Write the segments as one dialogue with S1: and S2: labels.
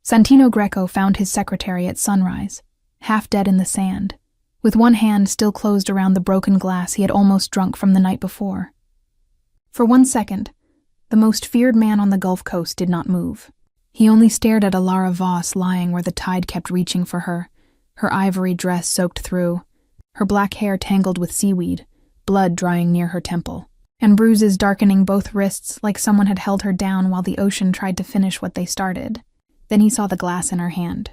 S1: Santino Greco found his secretary at sunrise, half dead in the sand, with one hand still closed around the broken glass he had almost drunk from the night before. For 1 second, the most feared man on the Gulf Coast did not move. He only stared at Alara Voss lying where the tide kept reaching for her ivory dress soaked through, her black hair tangled with seaweed, blood drying near her temple, and bruises darkening both wrists like someone had held her down while the ocean tried to finish what they started. Then he saw the glass in her hand.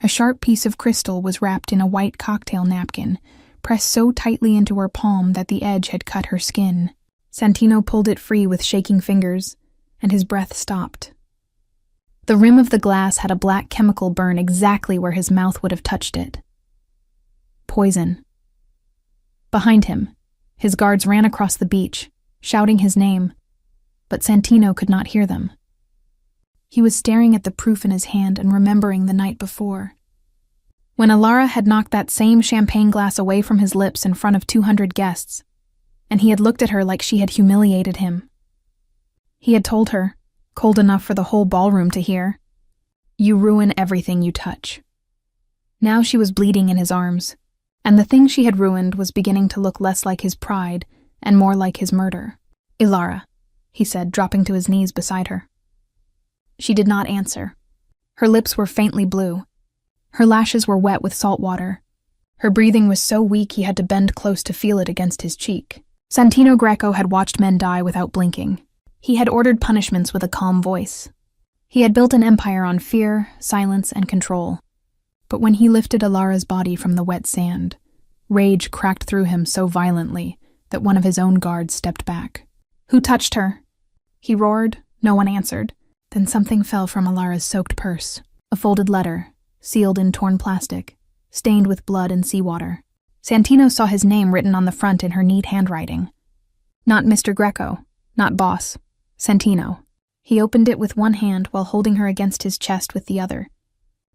S1: A sharp piece of crystal was wrapped in a white cocktail napkin, pressed so tightly into her palm that the edge had cut her skin. Santino pulled it free with shaking fingers, and his breath stopped. The rim of the glass had a black chemical burn exactly where his mouth would have touched it. Poison. Behind him, his guards ran across the beach, shouting his name, but Santino could not hear them. He was staring at the proof in his hand and remembering the night before, when Alara had knocked that same champagne glass away from his lips in front of 200 guests, and he had looked at her like she had humiliated him. He had told her, cold enough for the whole ballroom to hear, "You ruin everything you touch." Now she was bleeding in his arms, and the thing she had ruined was beginning to look less like his pride and more like his murder. "Ilara," he said, dropping to his knees beside her. She did not answer. Her lips were faintly blue. Her lashes were wet with salt water. Her breathing was so weak he had to bend close to feel it against his cheek. Santino Greco had watched men die without blinking. He had ordered punishments with a calm voice. He had built an empire on fear, silence, and control. But when he lifted Alara's body from the wet sand, rage cracked through him so violently that one of his own guards stepped back. "Who touched her?" He roared. No one answered. Then something fell from Alara's soaked purse. A folded letter, sealed in torn plastic, stained with blood and seawater. Santino saw his name written on the front in her neat handwriting. Not Mr. Greco, not boss, Santino. He opened it with one hand while holding her against his chest with the other.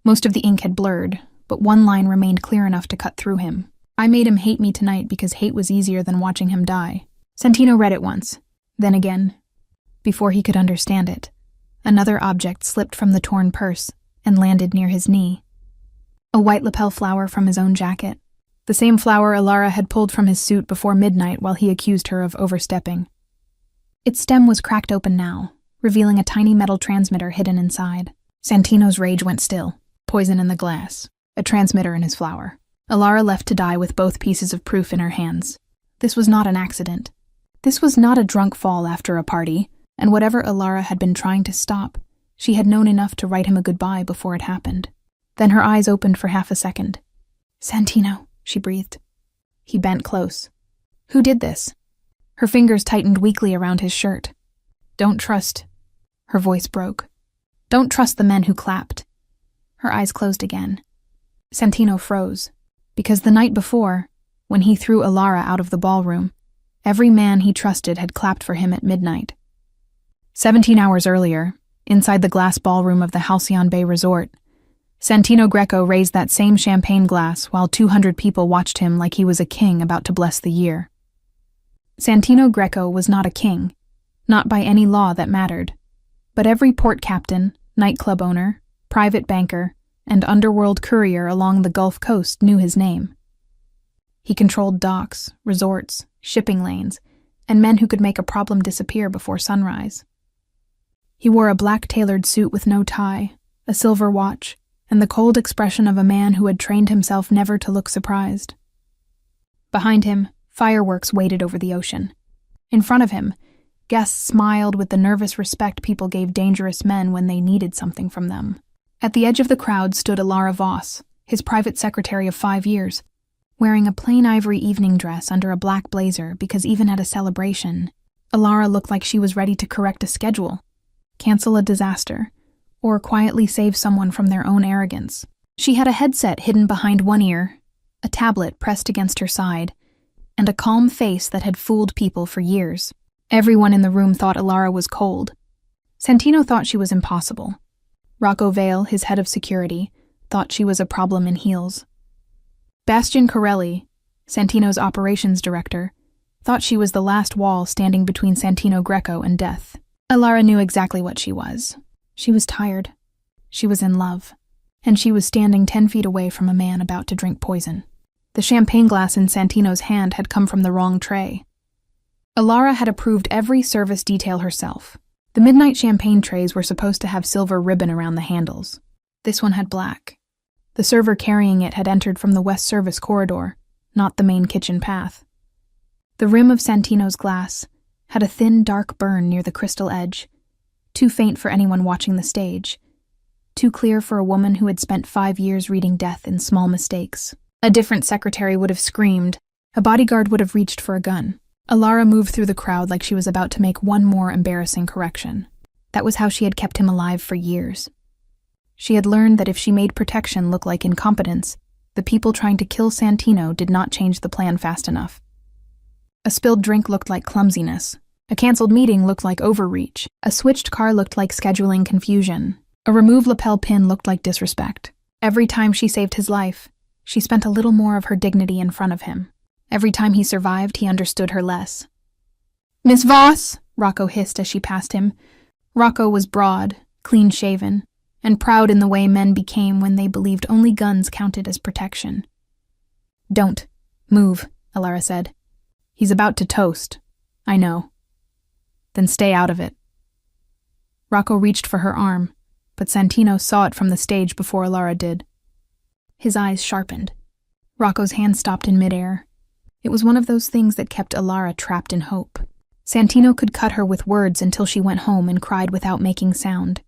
S1: Most of the ink had blurred, but one line remained clear enough to cut through him. "I made him hate me tonight because hate was easier than watching him die." Santino read it once, then again. Before he could understand it, another object slipped from the torn purse and landed near his knee. A white lapel flower from his own jacket. The same flower Alara had pulled from his suit before midnight while he accused her of overstepping. Its stem was cracked open now, revealing a tiny metal transmitter hidden inside. Santino's rage went still. Poison in the glass. A transmitter in his flower. Alara left to die with both pieces of proof in her hands. This was not an accident. This was not a drunk fall after a party, and whatever Alara had been trying to stop, she had known enough to write him a goodbye before it happened. Then her eyes opened for half a second. "Santino," she breathed. He bent close. "Who did this?" Her fingers tightened weakly around his shirt. "Don't trust..." Her voice broke. "Don't trust the men who clapped." Her eyes closed again. Santino froze, because the night before, when he threw Alara out of the ballroom, every man he trusted had clapped for him at midnight. 17 hours earlier, inside the glass ballroom of the Halcyon Bay Resort, Santino Greco raised that same champagne glass while 200 people watched him like he was a king about to bless the year. Santino Greco was not a king, not by any law that mattered, but every port captain, nightclub owner, private banker, and underworld courier along the Gulf Coast knew his name. He controlled docks, resorts, shipping lanes, and men who could make a problem disappear before sunrise. He wore a black tailored suit with no tie, a silver watch, and the cold expression of a man who had trained himself never to look surprised. Behind him, fireworks waited over the ocean. In front of him, guests smiled with the nervous respect people gave dangerous men when they needed something from them. At the edge of the crowd stood Alara Voss, his private secretary of 5 years, wearing a plain ivory evening dress under a black blazer because even at a celebration, Alara looked like she was ready to correct a schedule, cancel a disaster, or quietly save someone from their own arrogance. She had a headset hidden behind one ear, a tablet pressed against her side, and a calm face that had fooled people for years. Everyone in the room thought Alara was cold. Santino thought she was impossible. Rocco Vale, his head of security, thought she was a problem in heels. Bastian Corelli, Santino's operations director, thought she was the last wall standing between Santino Greco and death. Alara knew exactly what she was. She was tired. She was in love, and she was standing 10 feet away from a man about to drink poison. The champagne glass in Santino's hand had come from the wrong tray. Alara had approved every service detail herself. The midnight champagne trays were supposed to have silver ribbon around the handles. This one had black. The server carrying it had entered from the west service corridor, not the main kitchen path. The rim of Santino's glass had a thin, dark burn near the crystal edge, too faint for anyone watching the stage, too clear for a woman who had spent 5 years reading death in small mistakes. A different secretary would have screamed. A bodyguard would have reached for a gun. Alara moved through the crowd like she was about to make one more embarrassing correction. That was how she had kept him alive for years. She had learned that if she made protection look like incompetence, the people trying to kill Santino did not change the plan fast enough. A spilled drink looked like clumsiness. A canceled meeting looked like overreach. A switched car looked like scheduling confusion. A removed lapel pin looked like disrespect. Every time she saved his life, she spent a little more of her dignity in front of him. Every time he survived, he understood her less. "Miss Voss!" Rocco hissed as she passed him. Rocco was broad, clean-shaven, and proud in the way men became when they believed only guns counted as protection. "Don't move," Alara said. "He's about to toast. I know. Then stay out of it." Rocco reached for her arm, but Santino saw it from the stage before Alara did. His eyes sharpened. Rocco's hand stopped in midair. It was one of those things that kept Alara trapped in hope. Santino could cut her with words until she went home and cried without making sound.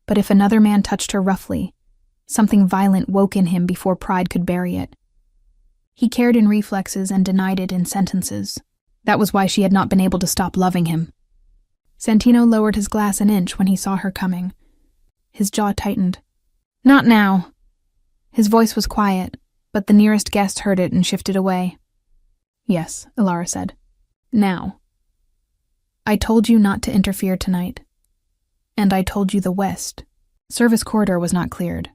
S1: But if another man touched her roughly, something violent woke in him before pride could bury it. He cared in reflexes and denied it in sentences. That was why she had not been able to stop loving him. Santino lowered his glass an inch when he saw her coming. His jaw tightened. "Not now." His voice was quiet, but the nearest guest heard it and shifted away. "Yes," Alara said. "Now. I told you not to interfere tonight. And I told you the west service corridor was not cleared.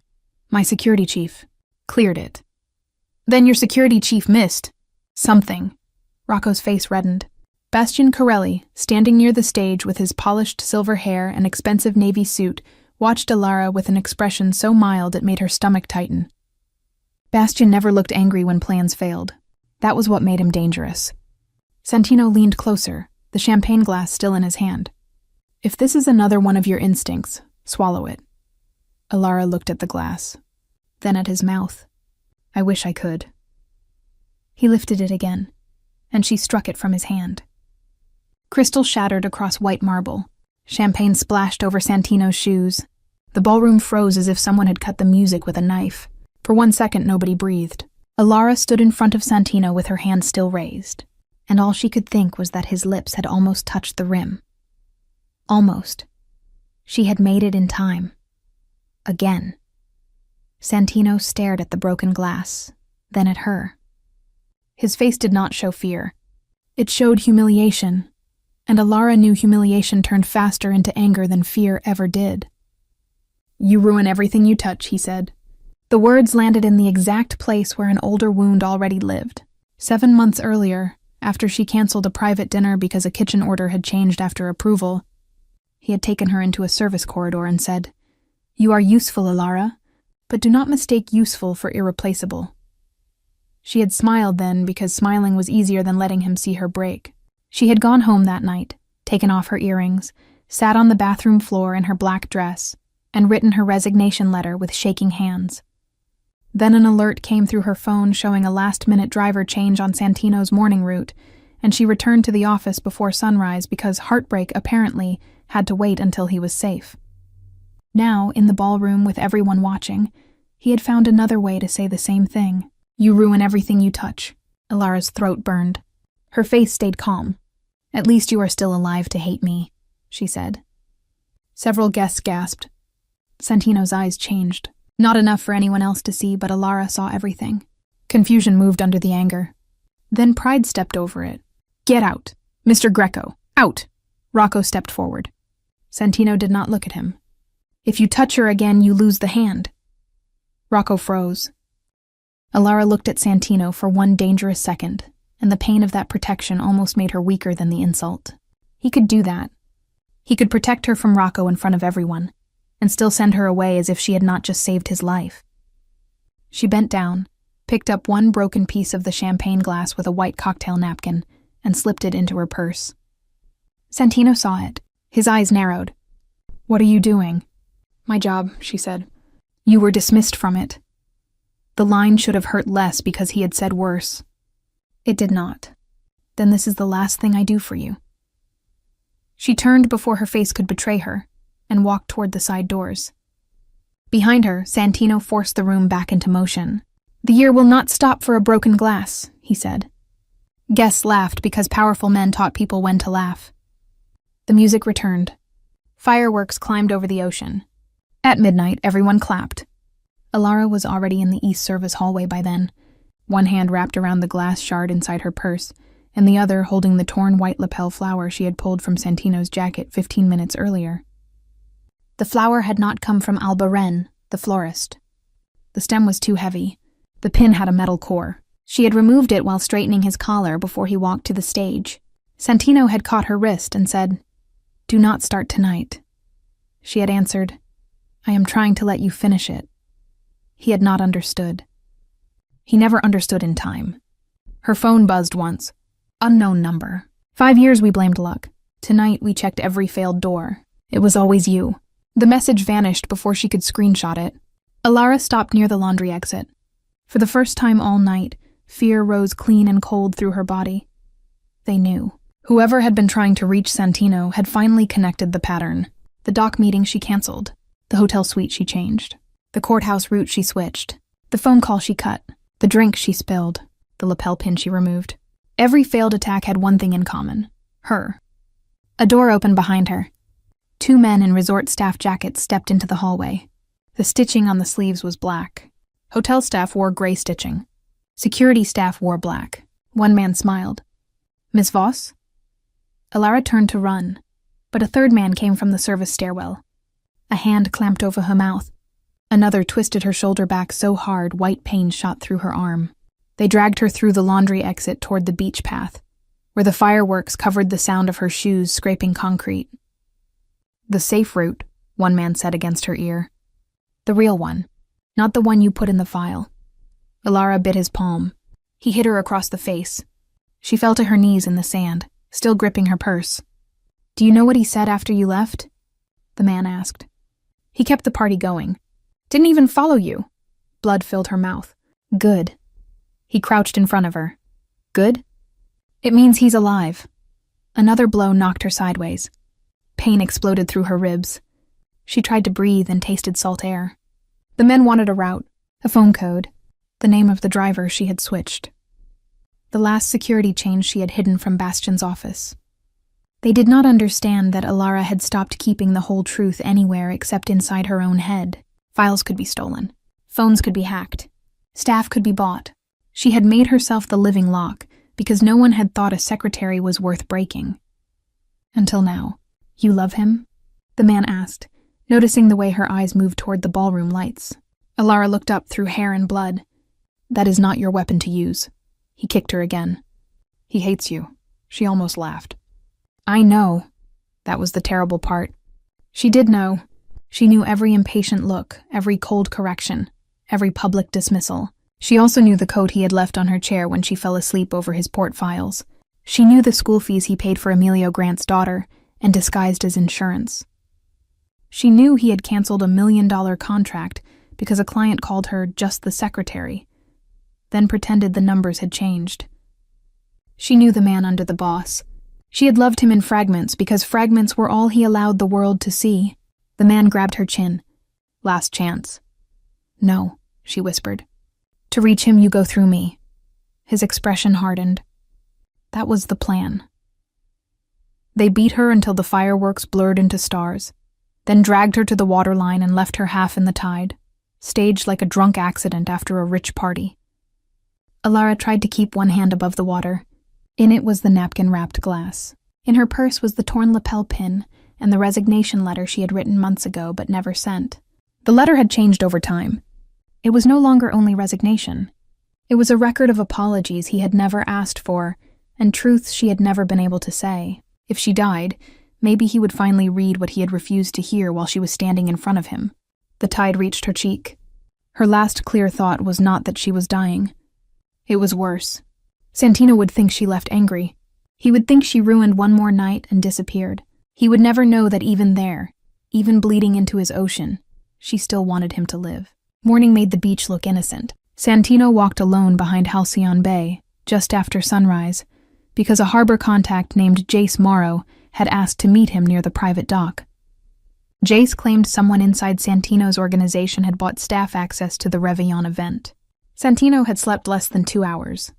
S1: My security chief cleared it." "Then your security chief missed something." Rocco's face reddened. Bastian Corelli, standing near the stage with his polished silver hair and expensive navy suit, watched Alara with an expression so mild it made her stomach tighten. Bastian never looked angry when plans failed. That was what made him dangerous. Santino leaned closer, the champagne glass still in his hand. "If this is another one of your instincts, swallow it." Alara looked at the glass, then at his mouth. "I wish I could." He lifted it again, and she struck it from his hand. Crystal shattered across white marble. Champagne splashed over Santino's shoes. The ballroom froze as if someone had cut the music with a knife. For 1 second, nobody breathed. Alara stood in front of Santino with her hand still raised, and all she could think was that his lips had almost touched the rim. Almost. She had made it in time. Again. Santino stared at the broken glass, then at her. His face did not show fear. It showed humiliation, and Alara knew humiliation turned faster into anger than fear ever did. "You ruin everything you touch," he said. The words landed in the exact place where an older wound already lived. 7 months earlier, after she canceled a private dinner because a kitchen order had changed after approval, he had taken her into a service corridor and said, "You are useful, Alara, but do not mistake useful for irreplaceable." She had smiled then because smiling was easier than letting him see her break. She had gone home that night, taken off her earrings, sat on the bathroom floor in her black dress, and written her resignation letter with shaking hands. Then an alert came through her phone showing a last-minute driver change on Santino's morning route, and she returned to the office before sunrise because heartbreak, apparently, had to wait until he was safe. Now, in the ballroom with everyone watching, he had found another way to say the same thing. "You ruin everything you touch." Alara's throat burned. Her face stayed calm. "At least you are still alive to hate me," she said. Several guests gasped. Santino's eyes changed. Not enough for anyone else to see, but Alara saw everything. Confusion moved under the anger. Then pride stepped over it. "Get out! Mr. Greco, out!" Rocco stepped forward. Santino did not look at him. "If you touch her again, you lose the hand." Rocco froze. Alara looked at Santino for one dangerous second, and the pain of that protection almost made her weaker than the insult. He could do that. He could protect her from Rocco in front of everyone. and still send her away as if she had not just saved his life. She bent down, picked up one broken piece of the champagne glass with a white cocktail napkin, and slipped it into her purse. Santino saw it. His eyes narrowed. "What are you doing?" "My job," she said. "You were dismissed from it." The line should have hurt less because he had said worse. It did not. "Then this is the last thing I do for you." She turned before her face could betray her, and walked toward the side doors. Behind her, Santino forced the room back into motion. "The year will not stop for a broken glass," he said. Guests laughed because powerful men taught people when to laugh. The music returned. Fireworks climbed over the ocean. At midnight, everyone clapped. Alara was already in the East Service hallway by then, one hand wrapped around the glass shard inside her purse, and the other holding the torn white lapel flower she had pulled from Santino's jacket 15 minutes earlier. The flower had not come from Alba Ren, the florist. The stem was too heavy. The pin had a metal core. She had removed it while straightening his collar before he walked to the stage. Santino had caught her wrist and said, "Do not start tonight." She had answered, "I am trying to let you finish it." He had not understood. He never understood in time. Her phone buzzed once. Unknown number. 5 years we blamed luck. Tonight we checked every failed door. It was always you. The message vanished before she could screenshot it. Alara stopped near the laundry exit. For the first time all night, fear rose clean and cold through her body. They knew. Whoever had been trying to reach Santino had finally connected the pattern. The dock meeting she canceled. The hotel suite she changed. The courthouse route she switched. The phone call she cut. The drink she spilled. The lapel pin she removed. Every failed attack had one thing in common. Her. A door opened behind her. 2 men in resort staff jackets stepped into the hallway. The stitching on the sleeves was black. Hotel staff wore gray stitching. Security staff wore black. One man smiled. "Miss Voss?" Alara turned to run, but a third man came from the service stairwell. A hand clamped over her mouth. Another twisted her shoulder back so hard white pain shot through her arm. They dragged her through the laundry exit toward the beach path, where the fireworks covered the sound of her shoes scraping concrete. "The safe route," one man said against her ear. "The real one, not the one you put in the file." Alara bit his palm. He hit her across the face. She fell to her knees in the sand, still gripping her purse. "Do you know what he said after you left?" the man asked. "He kept the party going. Didn't even follow you." Blood filled her mouth. "Good." He crouched in front of her. "Good? It means he's alive." Another blow knocked her sideways. Pain exploded through her ribs. She tried to breathe and tasted salt air. The men wanted a route, a phone code, the name of the driver she had switched. The last security change she had hidden from Bastion's office. They did not understand that Alara had stopped keeping the whole truth anywhere except inside her own head. Files could be stolen. Phones could be hacked. Staff could be bought. She had made herself the living lock because no one had thought a secretary was worth breaking. Until now. "You love him?" the man asked, noticing the way her eyes moved toward the ballroom lights. Alara looked up through hair and blood. "That is not your weapon to use." He kicked her again. "He hates you." She almost laughed. "I know." That was the terrible part. She did know. She knew every impatient look, every cold correction, every public dismissal. She also knew the coat he had left on her chair when she fell asleep over his port files. She knew the school fees he paid for Emilio Grant's daughter and disguised as insurance. She knew he had canceled a $1 million contract because a client called her just the secretary, then pretended the numbers had changed. She knew the man under the boss. She had loved him in fragments because fragments were all he allowed the world to see. The man grabbed her chin. "Last chance." "No," she whispered. "To reach him, you go through me." His expression hardened. That was the plan. They beat her until the fireworks blurred into stars, then dragged her to the waterline and left her half in the tide, staged like a drunk accident after a rich party. Alara tried to keep one hand above the water. In it was the napkin-wrapped glass. In her purse was the torn lapel pin and the resignation letter she had written months ago but never sent. The letter had changed over time. It was no longer only resignation. It was a record of apologies he had never asked for and truths she had never been able to say. If she died, Maybe he would finally read what he had refused to hear while she was standing in front of him. The tide reached her cheek. Her last clear thought was not that she was dying. It was worse. Santino would think she left angry. He would think she ruined one more night and disappeared. He would never know that even there, even bleeding into his ocean, she still wanted him to live. Morning made the beach look innocent. Santino walked alone behind Halcyon Bay, just after sunrise, because a harbor contact named Jace Morrow had asked to meet him near the private dock. Jace claimed someone inside Santino's organization had bought staff access to the Réveillon event. Santino had slept less than 2 hours.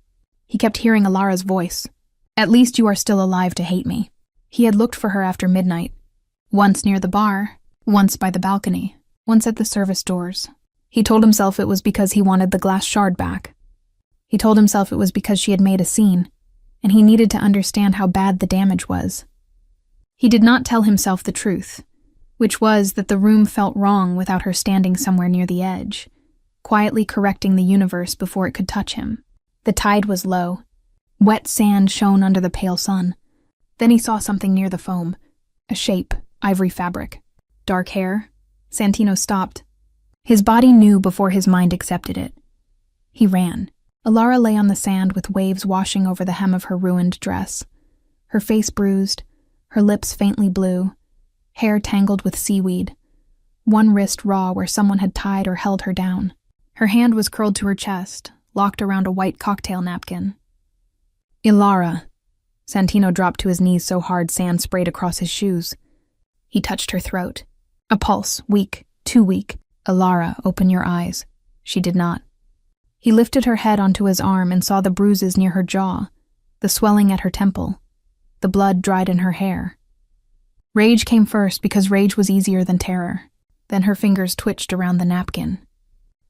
S1: He kept hearing Alara's voice. "At least you are still alive to hate me." He had looked for her after midnight. Once near the bar, once by the balcony, once at the service doors. He told himself it was because he wanted the glass shard back. He told himself it was because she had made a scene, and he needed to understand how bad the damage was. He did not tell himself the truth, which was that the room felt wrong without her standing somewhere near the edge, quietly correcting the universe before it could touch him. The tide was low. Wet sand shone under the pale sun. Then he saw something near the foam. A shape, ivory fabric. Dark hair. Santino stopped. His body knew before his mind accepted it. He ran. Alara lay on the sand with waves washing over the hem of her ruined dress. Her face bruised, her lips faintly blue, hair tangled with seaweed, one wrist raw where someone had tied or held her down. Her hand was curled to her chest, locked around a white cocktail napkin. "Ilara." Santino dropped to his knees so hard sand sprayed across his shoes. He touched her throat. A pulse, weak, too weak. "Ilara, open your eyes." She did not. He lifted her head onto his arm and saw the bruises near her jaw, the swelling at her temple, the blood dried in her hair. Rage came first because rage was easier than terror. Then her fingers twitched around the napkin.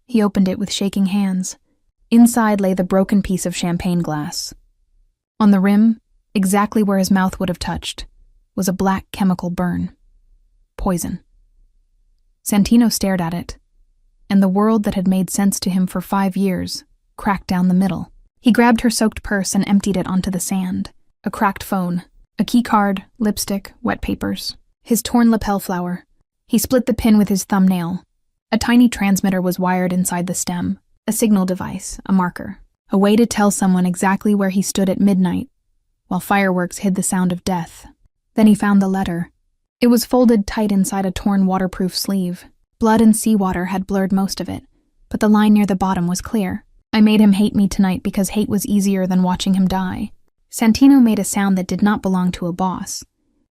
S1: He opened it with shaking hands. Inside lay the broken piece of champagne glass. On the rim, exactly where his mouth would have touched, was a black chemical burn. Poison. Santino stared at it, and the world that had made sense to him for 5 years cracked down the middle. He grabbed her soaked purse and emptied it onto the sand. A cracked phone, a key card, lipstick, wet papers. His torn lapel flower. He split the pin with his thumbnail. A tiny transmitter was wired inside the stem, a signal device, a marker, a way to tell someone exactly where he stood at midnight, while fireworks hid the sound of death. Then he found the letter. It was folded tight inside a torn waterproof sleeve. Blood and seawater had blurred most of it, but the line near the bottom was clear. "I made him hate me tonight because hate was easier than watching him die." Santino made a sound that did not belong to a boss.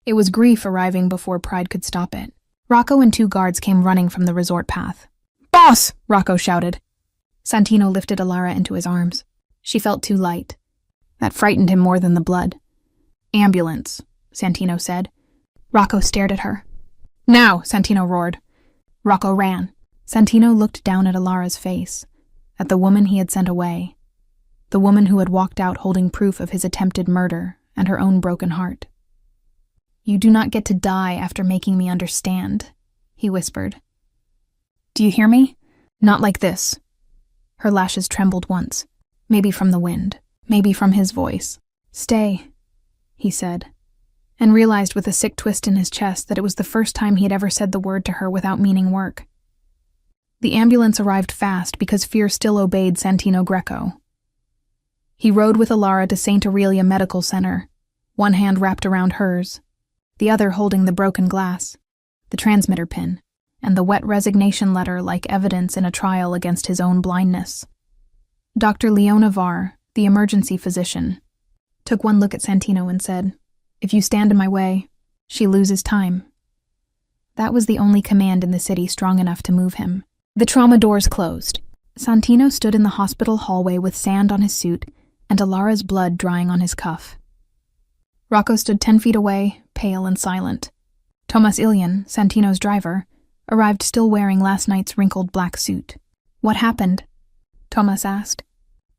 S1: It was grief arriving before pride could stop it. Rocco and 2 guards came running from the resort path. "Boss!" Rocco shouted. Santino lifted Alara into his arms. She felt too light. That frightened him more than the blood. "Ambulance," Santino said. Rocco stared at her. "Now!" Santino roared. Rocco ran. Santino looked down at Alara's face, at the woman he had sent away, the woman who had walked out holding proof of his attempted murder and her own broken heart. "You do not get to die after making me understand," he whispered. "Do you hear me? Not like this." Her lashes trembled once, maybe from the wind, maybe from his voice. "Stay," he said, and realized with a sick twist in his chest that it was the first time he had ever said the word to her without meaning work. The ambulance arrived fast because fear still obeyed Santino Greco. He rode with Alara to St. Aurelia Medical Center, one hand wrapped around hers, the other holding the broken glass, the transmitter pin, and the wet resignation letter like evidence in a trial against his own blindness. Dr. Leona Varr, the emergency physician, took one look at Santino and said, "If you stand in my way, she loses time." That was the only command in the city strong enough to move him. The trauma doors closed. Santino stood in the hospital hallway with sand on his suit and Alara's blood drying on his cuff. Rocco stood 10 feet away, pale and silent. Tomas Ilyan, Santino's driver, arrived still wearing last night's wrinkled black suit. "What happened?" Tomas asked.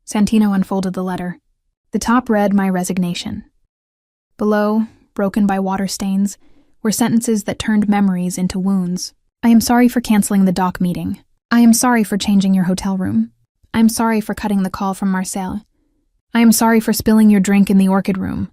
S1: Santino unfolded the letter. The top read, "My resignation." Below, broken by water stains, were sentences that turned memories into wounds. "I am sorry for canceling the dock meeting. I am sorry for changing your hotel room. I am sorry for cutting the call from Marseille. I am sorry for spilling your drink in the orchid room.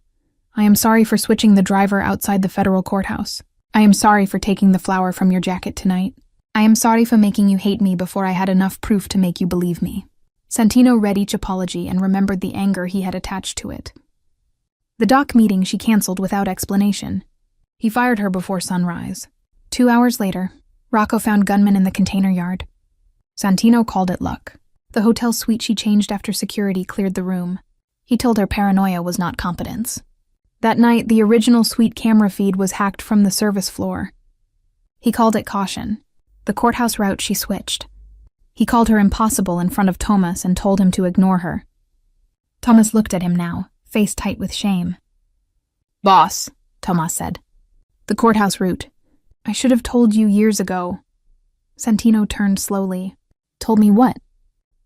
S1: I am sorry for switching the driver outside the federal courthouse. I am sorry for taking the flower from your jacket tonight. I am sorry for making you hate me before I had enough proof to make you believe me." Santino read each apology and remembered the anger he had attached to it. The dock meeting she canceled without explanation. He fired her before sunrise. 2 hours later, Rocco found gunmen in the container yard. Santino called it luck. The hotel suite she changed after security cleared the room. He told her paranoia was not competence. That night, the original suite camera feed was hacked from the service floor. He called it caution. The courthouse route she switched. He called her impossible in front of Thomas and told him to ignore her. Thomas looked at him now, face tight with shame. "Boss," Thomas said. "The courthouse route. I should have told you years ago." Santino turned slowly. "Told me what?"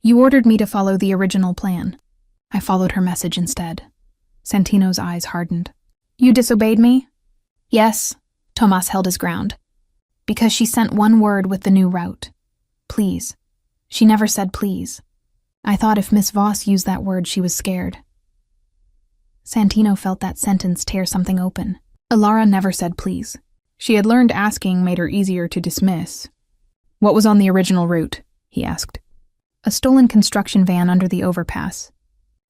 S1: "You ordered me to follow the original plan. I followed her message instead." Santino's eyes hardened. "You disobeyed me?" "Yes," Thomas held his ground. "Because she sent one word with the new route. Please. She never said please. I thought if Miss Voss used that word, she was scared." Santino felt that sentence tear something open. Alara never said please. She had learned asking made her easier to dismiss. "What was on the original route?" he asked. "A stolen construction van under the overpass.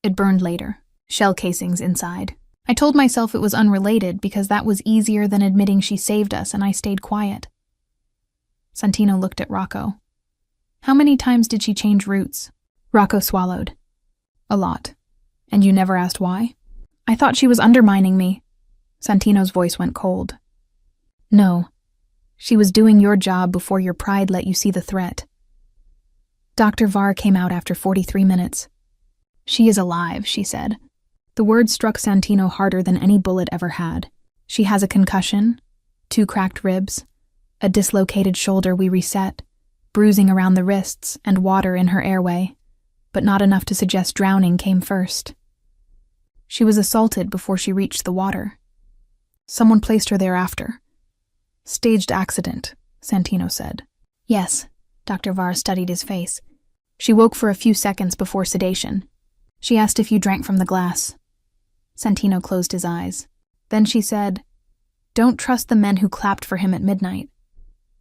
S1: It burned later. Shell casings inside. I told myself it was unrelated because that was easier than admitting she saved us, and I stayed quiet." Santino looked at Rocco. "How many times did she change routes?" Rocco swallowed. "A lot. And you never asked why?" "I thought she was undermining me." Santino's voice went cold. "No. She was doing your job before your pride let you see the threat." Dr. Varr came out after 43 minutes. "She is alive," she said. The word struck Santino harder than any bullet ever had. "She has a concussion, 2 cracked ribs, a dislocated shoulder we reset, bruising around the wrists, and water in her airway, but not enough to suggest drowning came first. She was assaulted before she reached the water. Someone placed her there after. Staged accident," Santino said. "Yes," Dr. Varr studied his face. "She woke for a few seconds before sedation. She asked if you drank from the glass." Santino closed his eyes. Then she said, "Don't trust the men who clapped for him at midnight.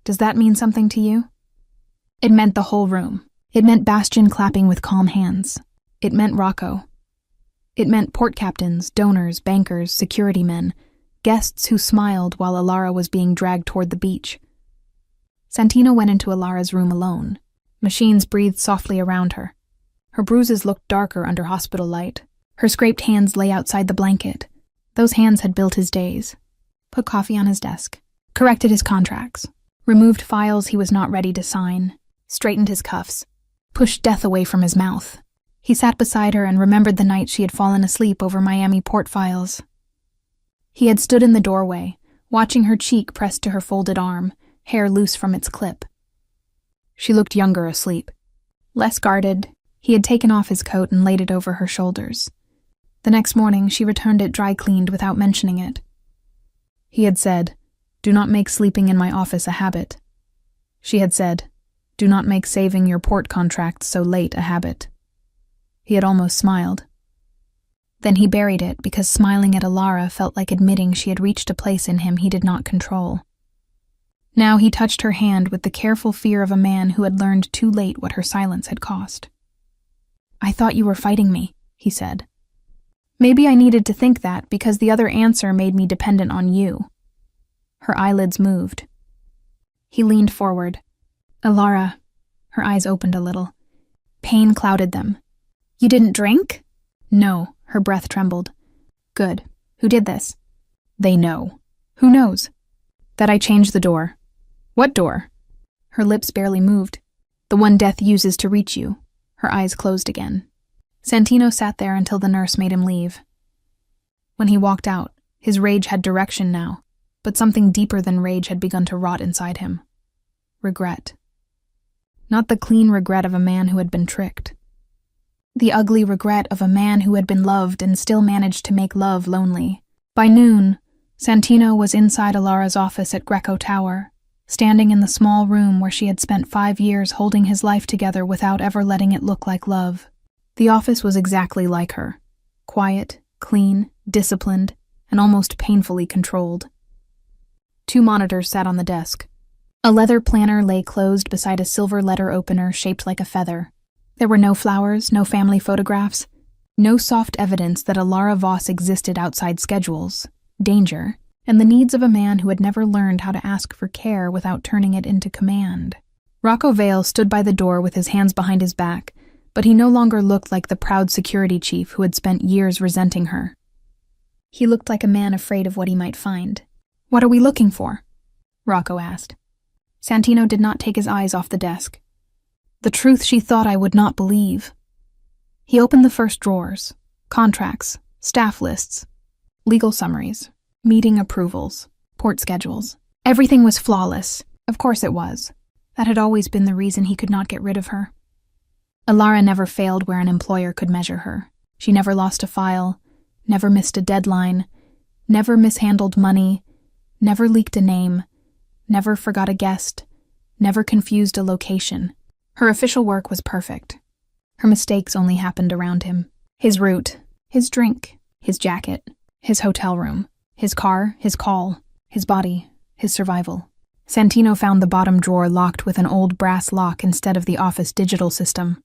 S1: Does that mean something to you?" It meant the whole room. It meant Bastian clapping with calm hands. It meant Rocco. It meant port captains, donors, bankers, security men, guests who smiled while Alara was being dragged toward the beach. Santino went into Alara's room alone. Machines breathed softly around her. Her bruises looked darker under hospital light. Her scraped hands lay outside the blanket. Those hands had built his days. Put coffee on his desk. Corrected his contracts. Removed files he was not ready to sign. Straightened his cuffs. Pushed death away from his mouth. He sat beside her and remembered the night she had fallen asleep over Miami port files. He had stood in the doorway, watching her cheek pressed to her folded arm, hair loose from its clip. She looked younger asleep. Less guarded, he had taken off his coat and laid it over her shoulders. The next morning, she returned it dry-cleaned without mentioning it. He had said, "Do not make sleeping in my office a habit." She had said, "Do not make saving your port contracts so late a habit." He had almost smiled. Then he buried it because smiling at Alara felt like admitting she had reached a place in him he did not control. Now he touched her hand with the careful fear of a man who had learned too late what her silence had cost. "I thought you were fighting me," he said. "Maybe I needed to think that because the other answer made me dependent on you." Her eyelids moved. He leaned forward. "Alara," her eyes opened a little. Pain clouded them. "You didn't drink?" "No," her breath trembled. "Good. Who did this?" "They know." "Who knows?" "That I changed the door." "What door?" Her lips barely moved. "The one death uses to reach you." Her eyes closed again. Santino sat there until the nurse made him leave. When he walked out, his rage had direction now, but something deeper than rage had begun to rot inside him. Regret. Not the clean regret of a man who had been tricked. The ugly regret of a man who had been loved and still managed to make love lonely. By noon, Santino was inside Alara's office at Greco Tower, standing in the small room where she had spent 5 years holding his life together without ever letting it look like love. The office was exactly like her. Quiet, clean, disciplined, and almost painfully controlled. 2 monitors sat on the desk. A leather planner lay closed beside a silver letter opener shaped like a feather. There were no flowers, no family photographs, no soft evidence that Alara Voss existed outside schedules, danger, and the needs of a man who had never learned how to ask for care without turning it into command. Rocco Vale stood by the door with his hands behind his back, but he no longer looked like the proud security chief who had spent years resenting her. He looked like a man afraid of what he might find. "What are we looking for?" Rocco asked. Santino did not take his eyes off the desk. The truth she thought I would not believe. He opened the first drawers. Contracts, staff lists, legal summaries, meeting approvals, port schedules. Everything was flawless. Of course it was. That had always been the reason he could not get rid of her. Alara never failed where an employer could measure her. She never lost a file, never missed a deadline, never mishandled money, never leaked a name, never forgot a guest, never confused a location. Her official work was perfect. Her mistakes only happened around him. His route, his drink, his jacket, his hotel room, his car, his call, his body, his survival. Santino found the bottom drawer locked with an old brass lock instead of the office digital system.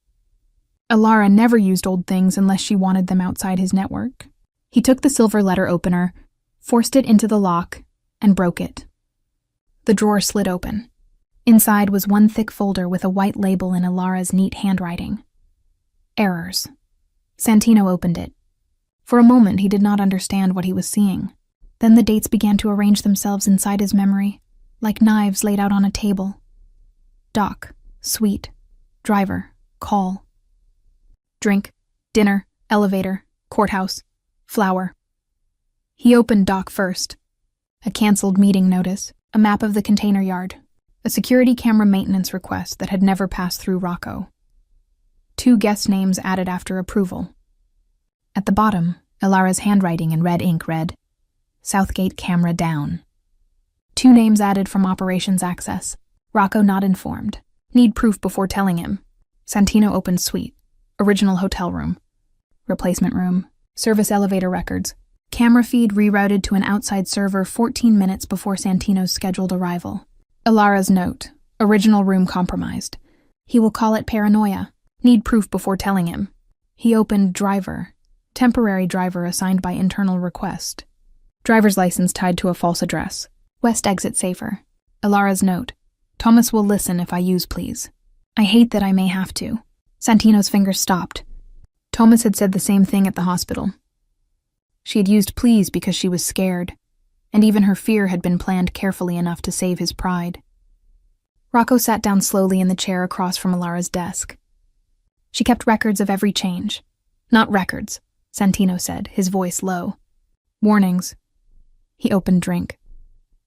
S1: Alara never used old things unless she wanted them outside his network. He took the silver letter opener, forced it into the lock, and broke it. The drawer slid open. Inside was one thick folder with a white label in Alara's neat handwriting. Errors. Santino opened it. For a moment, he did not understand what he was seeing. Then the dates began to arrange themselves inside his memory, like knives laid out on a table. Dock, suite, driver, call. Drink, dinner, elevator, courthouse, flower. He opened dock first. A canceled meeting notice, a map of the container yard, a security camera maintenance request that had never passed through Rocco. 2 guest names added after approval. At the bottom, Alara's handwriting in red ink read, Southgate camera down. 2 names added from operations access. Rocco not informed. Need proof before telling him. Santino opened suite. Original hotel room. Replacement room. Service elevator records. Camera feed rerouted to an outside server 14 minutes before Santino's scheduled arrival. Alara's note. Original room compromised. He will call it paranoia. Need proof before telling him. He opened driver. Temporary driver assigned by internal request. Driver's license tied to a false address. West exit safer. Alara's note. Thomas will listen if I use please. I hate that I may have to. Santino's fingers stopped. Thomas had said the same thing at the hospital. She had used please because she was scared, and even her fear had been planned carefully enough to save his pride. Rocco sat down slowly in the chair across from Alara's desk. She kept records of every change. Not records, Santino said, his voice low. Warnings. He opened drink.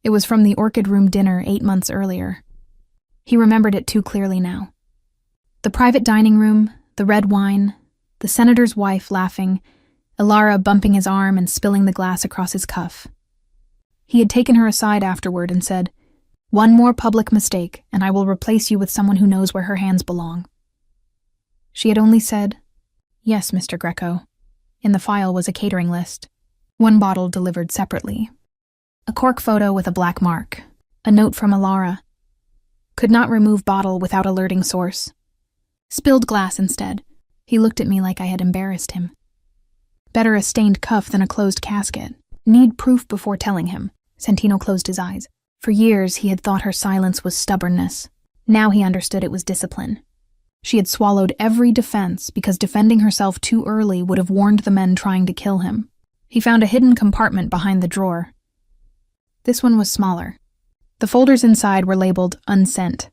S1: It was from the Orchid Room dinner 8 months earlier. He remembered it too clearly now. The private dining room, the red wine, the senator's wife laughing, Alara bumping his arm and spilling the glass across his cuff. He had taken her aside afterward and said, "One more public mistake, and I will replace you with someone who knows where her hands belong." She had only said, "Yes, Mr. Greco." In the file was a catering list. 1 bottle delivered separately. A cork photo with a black mark. A note from Alara. Could not remove bottle without alerting source. Spilled glass instead. He looked at me like I had embarrassed him. Better a stained cuff than a closed casket. Need proof before telling him. Santino closed his eyes. For years, he had thought her silence was stubbornness. Now he understood it was discipline. She had swallowed every defense because defending herself too early would have warned the men trying to kill him. He found a hidden compartment behind the drawer. This one was smaller. The folders inside were labeled unsent.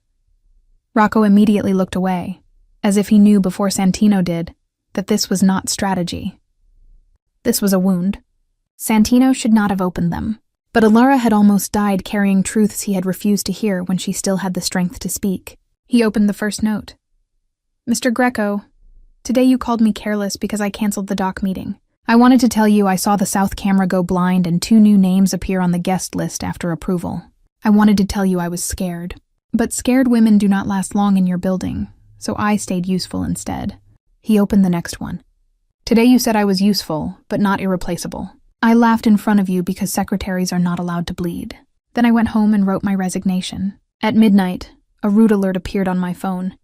S1: Rocco immediately looked away, as if he knew before Santino did that this was not strategy. This was a wound. Santino should not have opened them, but Alara had almost died carrying truths he had refused to hear when she still had the strength to speak. He opened the first note. Mr. Greco, today you called me careless because I canceled the doc meeting. I wanted to tell you I saw the south camera go blind and 2 new names appear on the guest list after approval. I wanted to tell you I was scared. But scared women do not last long in your building, so I stayed useful instead. He opened the next one. Today you said I was useful, but not irreplaceable. I laughed in front of you because secretaries are not allowed to bleed. Then I went home and wrote my resignation. At midnight, a route alert appeared on my phone,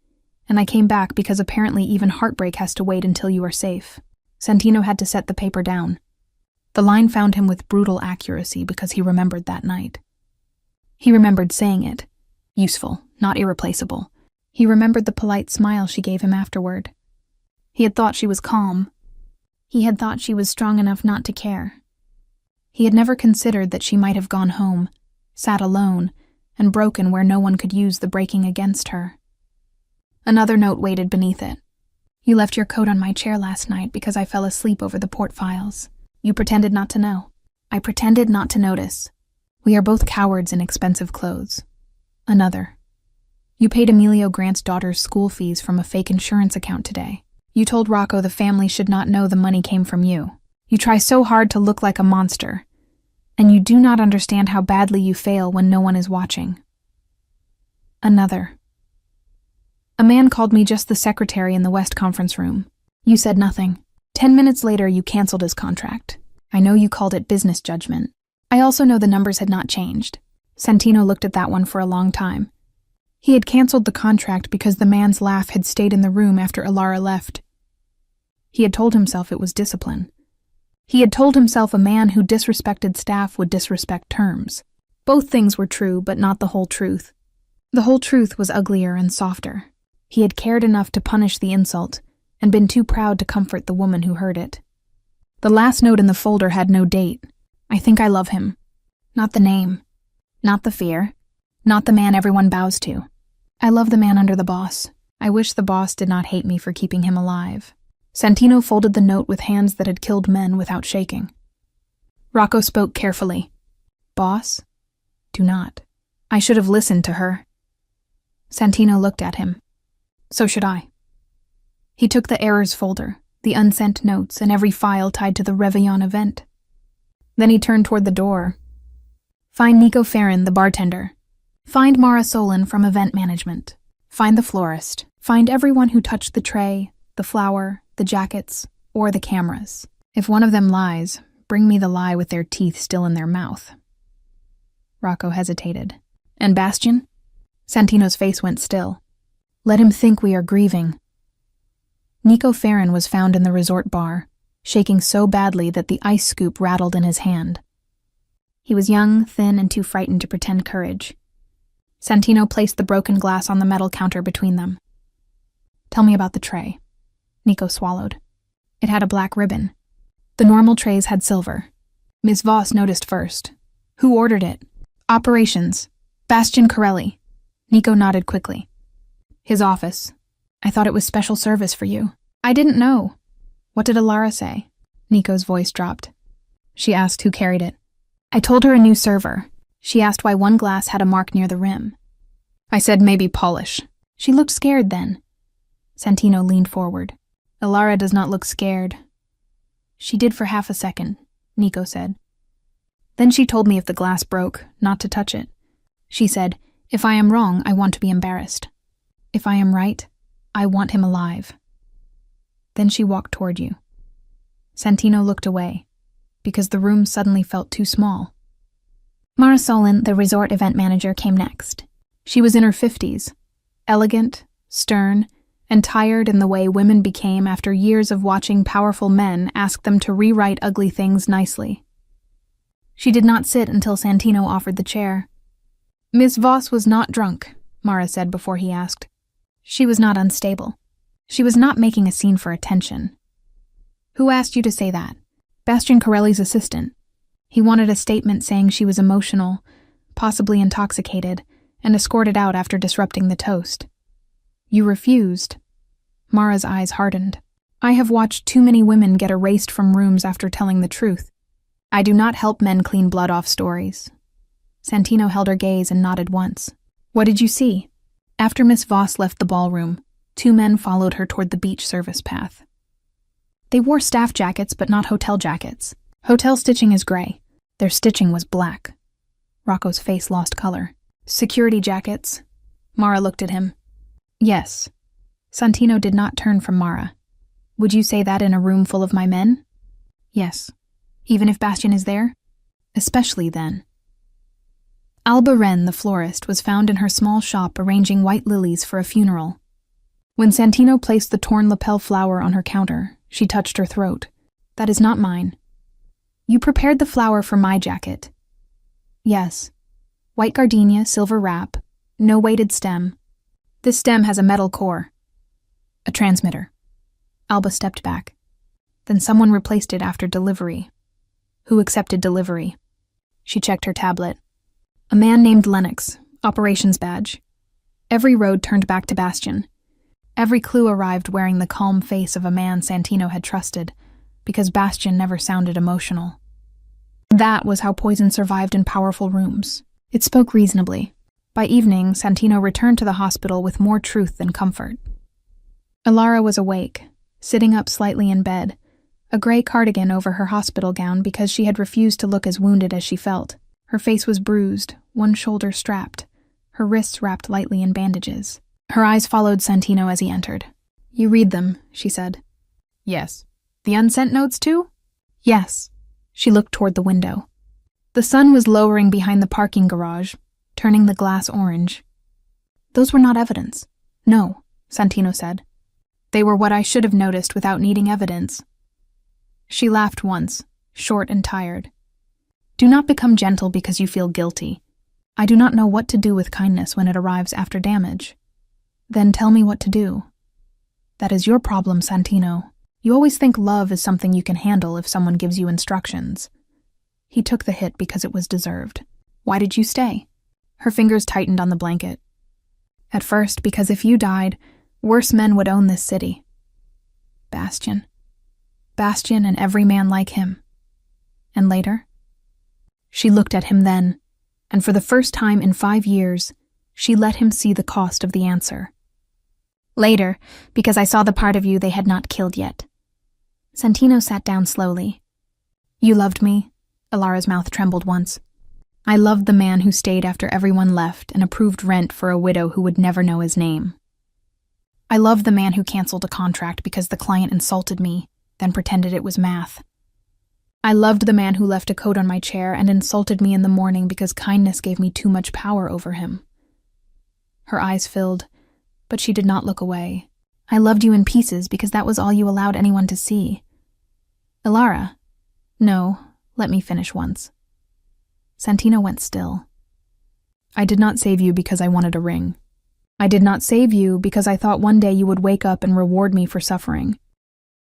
S1: and I came back because apparently even heartbreak has to wait until you are safe. Santino had to set the paper down. The line found him with brutal accuracy because he remembered that night. He remembered saying it. Useful, not irreplaceable. He remembered the polite smile she gave him afterward. He had thought she was calm. He had thought she was strong enough not to care. He had never considered that she might have gone home, sat alone, and broken where no one could use the breaking against her. Another note waited beneath it. You left your coat on my chair last night because I fell asleep over the port files. You pretended not to know. I pretended not to notice. We are both cowards in expensive clothes. Another. You paid Emilio Grant's daughter's school fees from a fake insurance account today. You told Rocco the family should not know the money came from you. You try so hard to look like a monster, and you do not understand how badly you fail when no one is watching. Another. A man called me just the secretary in the West conference room. You said nothing. 10 minutes later, you canceled his contract. I know you called it business judgment. I also know the numbers had not changed. Santino looked at that one for a long time. He had canceled the contract because the man's laugh had stayed in the room after Ilara left. He had told himself it was discipline. He had told himself a man who disrespected staff would disrespect terms. Both things were true, but not the whole truth. The whole truth was uglier and softer. He had cared enough to punish the insult, and been too proud to comfort the woman who heard it. The last note in the folder had no date. I think I love him. Not the name. Not the fear. Not the man everyone bows to. I love the man under the boss. I wish the boss did not hate me for keeping him alive. Santino folded the note with hands that had killed men without shaking. Rocco spoke carefully. Boss? Do not. I should have listened to her. Santino looked at him. So should I. He took the errors folder, the unsent notes, and every file tied to the Réveillon event. Then he turned toward the door. Find Nico Farron, the bartender. Find Mara Solon from event management. Find the florist. Find everyone who touched the tray, the flower, the jackets, or the cameras. If one of them lies, bring me the lie with their teeth still in their mouth. Rocco hesitated. And Bastian? Santino's face went still. Let him think we are grieving. Nico Farron was found in the resort bar, shaking so badly that the ice scoop rattled in his hand. He was young, thin, and too frightened to pretend courage. Santino placed the broken glass on the metal counter between them. Tell me about the tray. Nico swallowed. It had a black ribbon. The normal trays had silver. Ms. Voss noticed first. Who ordered it? Operations. Bastian Corelli. Nico nodded quickly. His office. I thought it was special service for you. I didn't know. What did Ilara say? Nico's voice dropped. She asked who carried it. I told her a new server. She asked why one glass had a mark near the rim. I said maybe polish. She looked scared then. Santino leaned forward. Ilara does not look scared. She did for half a second, Nico said. Then she told me if the glass broke, not to touch it. She said, if I am wrong, I want to be embarrassed. If I am right, I want him alive. Then she walked toward you. Santino looked away, because the room suddenly felt too small. Mara Solon, the resort event manager, came next. She was in her 50s, elegant, stern, and tired in the way women became after years of watching powerful men ask them to rewrite ugly things nicely. She did not sit until Santino offered the chair. Miss Voss was not drunk, Mara said before he asked. She was not unstable. She was not making a scene for attention. Who asked you to say that? Bastian Corelli's assistant. He wanted a statement saying she was emotional, possibly intoxicated, and escorted out after disrupting the toast. You refused. Mara's eyes hardened. I have watched too many women get erased from rooms after telling the truth. I do not help men clean blood off stories. Santino held her gaze and nodded once. What did you see? After Miss Voss left the ballroom, 2 men followed her toward the beach service path. They wore staff jackets but not hotel jackets. Hotel stitching is gray. Their stitching was black. Rocco's face lost color. Security jackets. Mara looked at him. Yes. Santino did not turn from Mara. Would you say that in a room full of my men? Yes. Even if Bastian is there? Especially then. Alba Wren, the florist, was found in her small shop arranging white lilies for a funeral. When Santino placed the torn lapel flower on her counter, she touched her throat. That is not mine. You prepared the flower for my jacket. Yes. White gardenia, silver wrap, no weighted stem. This stem has a metal core. A transmitter. Alba stepped back. Then someone replaced it after delivery. Who accepted delivery? She checked her tablet. A man named Lennox, operations badge. Every road turned back to Bastian. Every clue arrived wearing the calm face of a man Santino had trusted, because Bastian never sounded emotional. That was how poison survived in powerful rooms. It spoke reasonably. By evening, Santino returned to the hospital with more truth than comfort. Alara was awake, sitting up slightly in bed, a gray cardigan over her hospital gown because she had refused to look as wounded as she felt. Her face was bruised, one shoulder strapped, her wrists wrapped lightly in bandages. Her eyes followed Santino as he entered. You read them, she said. Yes. The unsent notes too? Yes. She looked toward the window. The sun was lowering behind the parking garage, turning the glass orange. Those were not evidence. No, Santino said. They were what I should have noticed without needing evidence. She laughed once, short and tired. Do not become gentle because you feel guilty. I do not know what to do with kindness when it arrives after damage. Then tell me what to do. That is your problem, Santino. You always think love is something you can handle if someone gives you instructions. He took the hit because it was deserved. Why did you stay? Her fingers tightened on the blanket. At first, because if you died, worse men would own this city. Bastian. Bastian and every man like him. And later? She looked at him then, and for the first time in 5 years, she let him see the cost of the answer. Later, because I saw the part of you they had not killed yet. Santino sat down slowly. You loved me? Alara's mouth trembled once. I loved the man who stayed after everyone left and approved rent for a widow who would never know his name. I loved the man who canceled a contract because the client insulted me, then pretended it was math. I loved the man who left a coat on my chair and insulted me in the morning because kindness gave me too much power over him. Her eyes filled, but she did not look away. I loved you in pieces because that was all you allowed anyone to see. Alara. No, let me finish once. Santino went still. I did not save you because I wanted a ring. I did not save you because I thought one day you would wake up and reward me for suffering.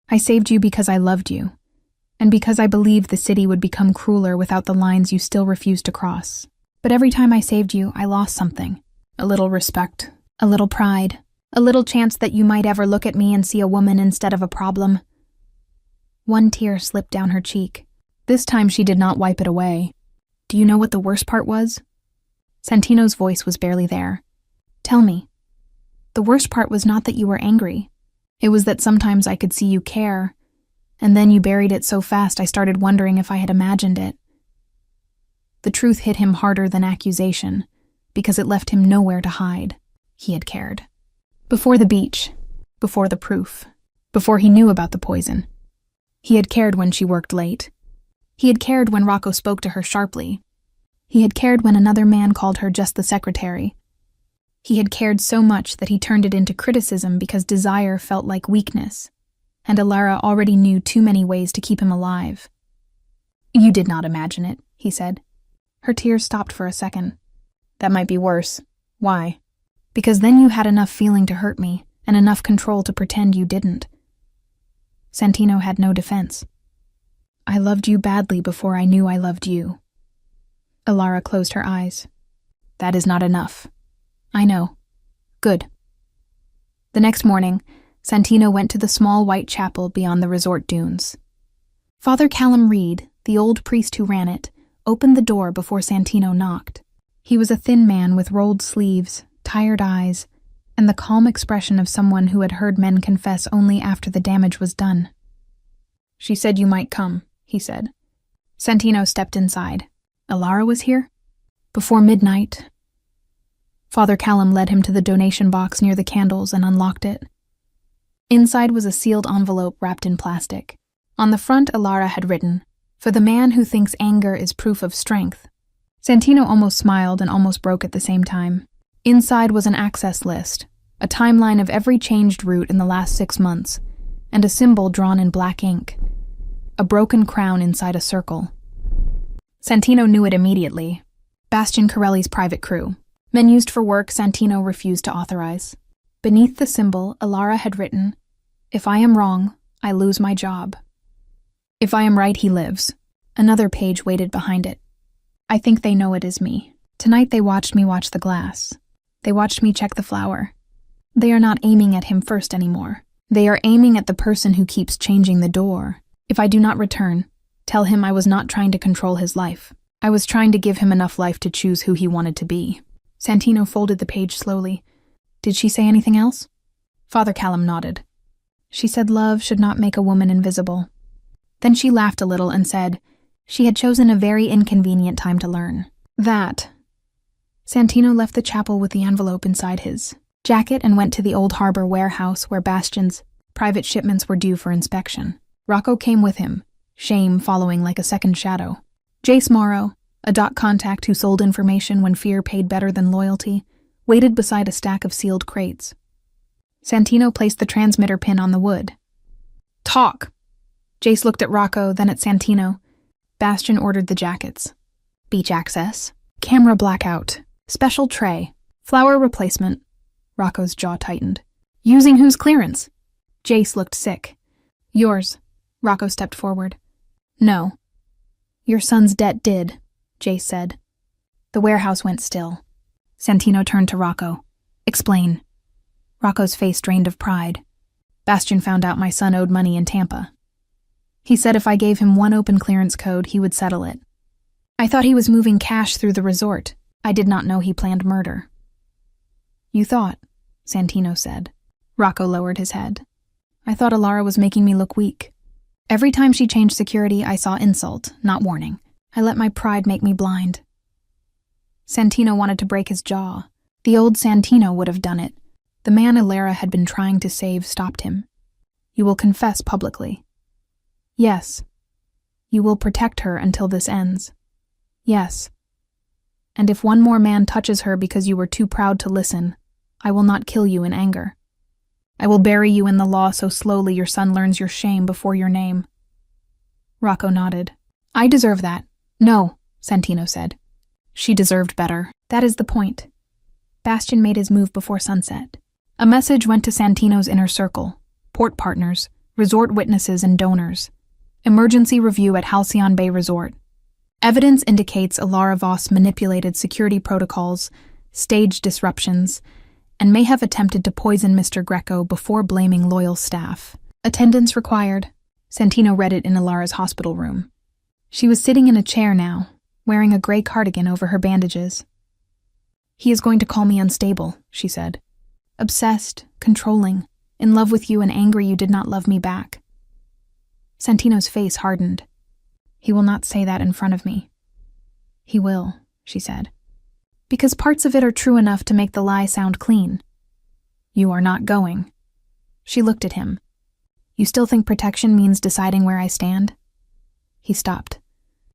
S1: I saved you because I loved you, and because I believed the city would become crueler without the lines you still refused to cross. But every time I saved you, I lost something. A little respect, a little pride, a little chance that you might ever look at me and see a woman instead of a problem. One tear slipped down her cheek. This time she did not wipe it away. Do you know what the worst part was? Santino's voice was barely there. Tell me. The worst part was not that you were angry. It was that sometimes I could see you care, and then you buried it so fast I started wondering if I had imagined it. The truth hit him harder than accusation, because it left him nowhere to hide. He had cared. Before the beach, before the proof, before he knew about the poison. He had cared when she worked late. He had cared when Rocco spoke to her sharply. He had cared when another man called her just the secretary. He had cared so much that he turned it into criticism because desire felt like weakness, and Alara already knew too many ways to keep him alive. You did not imagine it, he said. Her tears stopped for a second. That might be worse. Why? Because then you had enough feeling to hurt me, and enough control to pretend you didn't. Santino had no defense. I loved you badly before I knew I loved you. Alara closed her eyes. That is not enough. I know. Good. The next morning, Santino went to the small white chapel beyond the resort dunes. Father Callum Reed, the old priest who ran it, opened the door before Santino knocked. He was a thin man with rolled sleeves, tired eyes, and the calm expression of someone who had heard men confess only after the damage was done. She said you might come, he said. Santino stepped inside. Alara was here? Before midnight. Father Callum led him to the donation box near the candles and unlocked it. Inside was a sealed envelope wrapped in plastic. On the front, Alara had written, For the man who thinks anger is proof of strength. Santino almost smiled and almost broke at the same time. Inside was an access list, a timeline of every changed route in the last 6 months, and a symbol drawn in black ink. A broken crown inside a circle. Santino knew it immediately. Bastian Corelli's private crew. Men used for work Santino refused to authorize. Beneath the symbol, Alara had written, "If I am wrong, I lose my job. If I am right, he lives." Another page waited behind it. "I think they know it is me. Tonight they watched me watch the glass. They watched me check the flower. They are not aiming at him first anymore. They are aiming at the person who keeps changing the door. If I do not return, tell him I was not trying to control his life. I was trying to give him enough life to choose who he wanted to be." Santino folded the page slowly. "Did she say anything else?" Father Callum nodded. "She said love should not make a woman invisible." Then she laughed a little and said, "She had chosen a very inconvenient time to learn that." Santino left the chapel with the envelope inside his jacket and went to the old harbor warehouse where Bastian's private shipments were due for inspection. Rocco came with him, shame following like a second shadow. Jace Morrow, a dot contact who sold information when fear paid better than loyalty, waited beside a stack of sealed crates. Santino placed the transmitter pin on the wood. "Talk!" Jace looked at Rocco, then at Santino. Bastian ordered the jackets. Beach access. Camera blackout. Special tray. Flower replacement. Rocco's jaw tightened. "Using whose clearance?" Jace looked sick. "Yours." Rocco stepped forward. "No." "Your son's debt did," Jace said. The warehouse went still. Santino turned to Rocco. "Explain." Rocco's face drained of pride. "Bastian found out my son owed money in Tampa. He said if I gave him one open clearance code, he would settle it. I thought he was moving cash through the resort. I did not know he planned murder." "You thought," Santino said. Rocco lowered his head. "I thought Alara was making me look weak. Every time she changed security, I saw insult, not warning. I let my pride make me blind." Santino wanted to break his jaw. The old Santino would have done it. The man Alara had been trying to save stopped him. "You will confess publicly." "Yes." "You will protect her until this ends." "Yes." "And if one more man touches her because you were too proud to listen, I will not kill you in anger. I will bury you in the law so slowly your son learns your shame before your name." Rocco nodded. "I deserve that." "No," Santino said. "She deserved better. That is the point." Bastian made his move before sunset. A message went to Santino's inner circle, port partners, resort witnesses and donors. Emergency review at Halcyon Bay Resort. Evidence indicates Alara Voss manipulated security protocols, staged disruptions, and may have attempted to poison Mr. Greco before blaming loyal staff. Attendance required. Santino read it in Alara's hospital room. She was sitting in a chair now, wearing a gray cardigan over her bandages. "He is going to call me unstable," she said. "Obsessed, controlling, in love with you and angry you did not love me back." Santino's face hardened. "He will not say that in front of me." "He will," she said. "Because parts of it are true enough to make the lie sound clean." "You are not going." She looked at him. "You still think protection means deciding where I stand?" He stopped.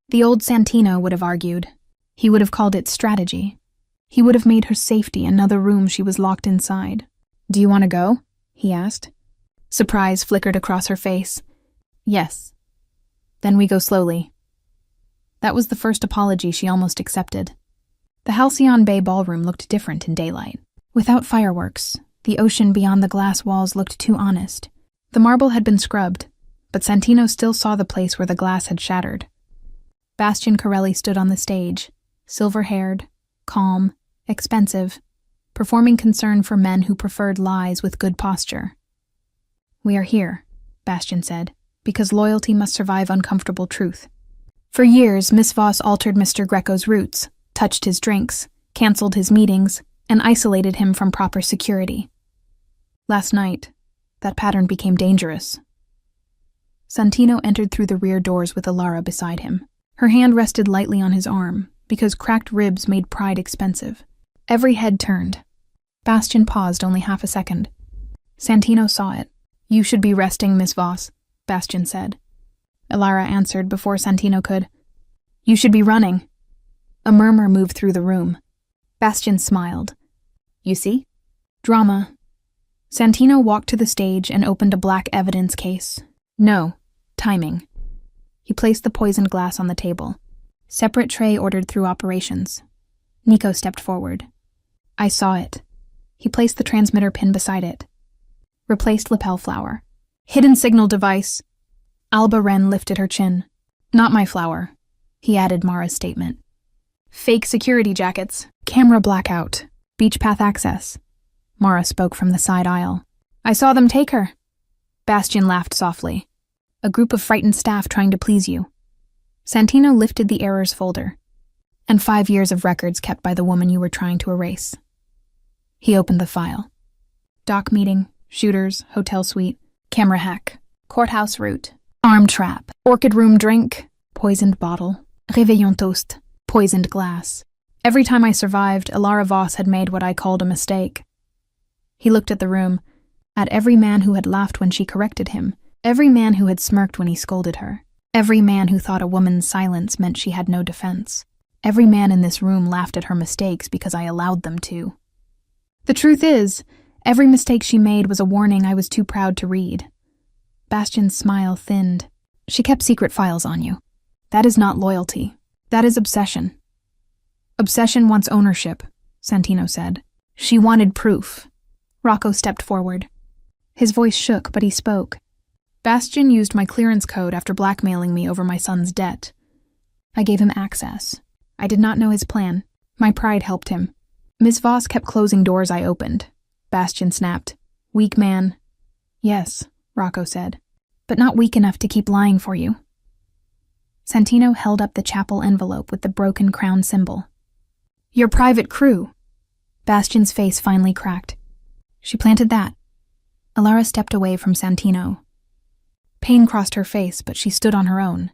S1: The old Santino would have argued. He would have called it strategy. He would have made her safety another room she was locked inside. "Do you want to go?" he asked. Surprise flickered across her face. "Yes." "Then we go slowly." That was the first apology she almost accepted. The Halcyon Bay ballroom looked different in daylight. Without fireworks, the ocean beyond the glass walls looked too honest. The marble had been scrubbed, but Santino still saw the place where the glass had shattered. Bastian Corelli stood on the stage, silver-haired, calm, expensive, performing concern for men who preferred lies with good posture. "We are here," Bastian said, "because loyalty must survive uncomfortable truth." For years, Miss Voss altered Mr. Greco's routes, touched his drinks, canceled his meetings, and isolated him from proper security. Last night, that pattern became dangerous. Santino entered through the rear doors with Alara beside him. Her hand rested lightly on his arm, because cracked ribs made pride expensive. Every head turned. Bastian paused only half a second. Santino saw it. "You should be resting, Miss Voss," Bastian said. Elara answered before Santino could. You should be running. A murmur moved through the room. Bastian smiled. You see? Drama. Santino walked to the stage and opened a black evidence case. No. Timing. He placed the poisoned glass on the table. Separate tray ordered through operations. Nico stepped forward. I saw it. He placed the transmitter pin beside it. Replaced lapel flower. Hidden signal device. Alba Wren lifted her chin. Not my flower, he added Mara's statement. Fake security jackets. Camera blackout. Beach path access. Mara spoke from the side aisle. I saw them take her. Bastian laughed softly. A group of frightened staff trying to please you. Santino lifted the errors folder. And 5 years of records kept by the woman you were trying to erase. He opened the file. Dock meeting, shooters, hotel suite, camera hack, courthouse route, arm trap, orchid room drink, poisoned bottle, réveillon toast, poisoned glass. Every time I survived, Elara Voss had made what I called a mistake. He looked at the room, at every man who had laughed when she corrected him, every man who had smirked when he scolded her, every man who thought a woman's silence meant she had no defense. Every man in this room laughed at her mistakes because I allowed them to. The truth is, every mistake she made was a warning I was too proud to read. Bastian's smile thinned. She kept secret files on you. That is not loyalty. That is obsession. Obsession wants ownership, Santino said. She wanted proof. Rocco stepped forward. His voice shook, but he spoke. Bastian used my clearance code after blackmailing me over my son's debt. I gave him access. I did not know his plan. My pride helped him. Ms. Voss kept closing doors I opened. Bastian snapped. Weak man. Yes, Rocco said, but not weak enough to keep lying for you. Santino held up the chapel envelope with the broken crown symbol. Your private crew. Bastian's face finally cracked. She planted that. Elara stepped away from Santino. Pain crossed her face, but she stood on her own.